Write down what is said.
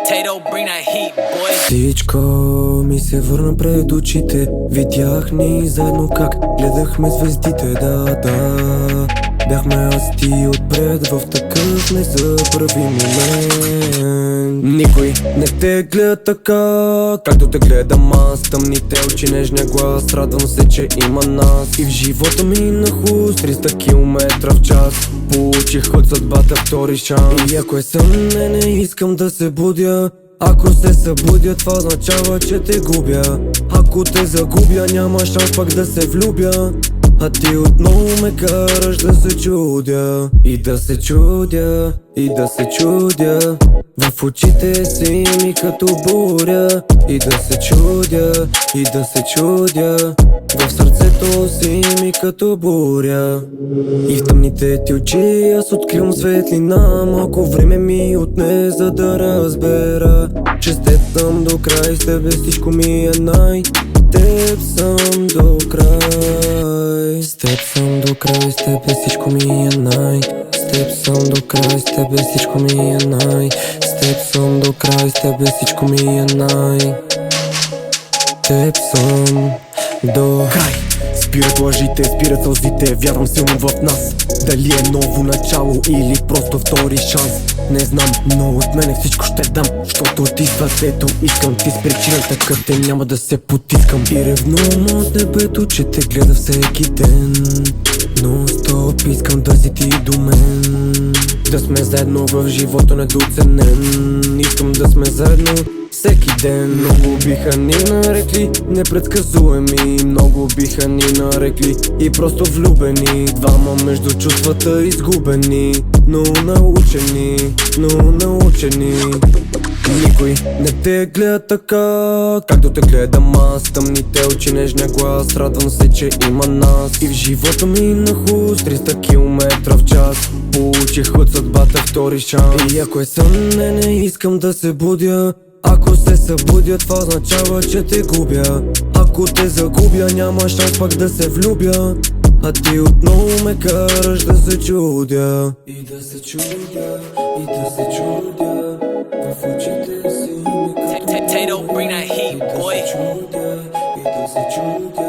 Tato, bring that heat, boy. Всичко ми се върна пред очите. Видях ни заедно как гледахме звездите, да. Бяхме аз ти отпред в такъв незабравим момент. Никой не те гледа така, както те гледам аз. Тъмните очи, нежния глас, радвам се, че има нас. И в живота ми наху с 300 км в час. Получих от съдбата втори шанс. И ако е сън, не искам да се будя. Ако се събудя, това означава, че те губя. Ако те загубя, няма шанс пак да се влюбя. А ти отново ме караш да се чудя. И да се чудя, и да се чудя. В очите си ми като буря. И да се чудя, и да се чудя. В сърцето си ми като буря. И в тъмните ти очи аз откривам светлина. Малко време ми отне, за да разбера, че с теб съм до край, с тебе всичко ми е най. Теб съм до край, с теб съм до край, с тебе всичко ми е най. С теб съм до край, с тебе всичко ми е най. С теб съм до край, с тебе всичко ми е най. Теб съм до край. Спират лъжите, спират сълзите, вярвам силно в нас. Дали е ново начало или просто втори шанс, не знам, но от мене всичко ще дам. Щото ти сърцето искам, ти с причината къде няма да се потискам. И ревнувам от небето, че те гледа всеки ден. Но стоп, искам да си ти до мен. Да сме заедно в живота недооценен. Искам да сме заедно всеки ден. Много биха ни нарекли непредсказуеми, много биха ни нарекли и просто влюбени. Двама между чувствата изгубени, но научени, но научени. Никой не те гледа така, както те гледам аз. Тъмните очи, нежния глас, радвам се, че има нас. И в живота ми наху с 300 км в час. Получих от съдбата втори шанс. И ако е сън, не искам да се будя. Ако се събудя, това означава, че те губя. Ако те загубя, няма шанс пак да се влюбя. А ти отново ме караш да се чудя. И да се чудя, и да се чудя. В очите си ми като Tato, bring that heat, boy. и да се чудя, и да се чудя.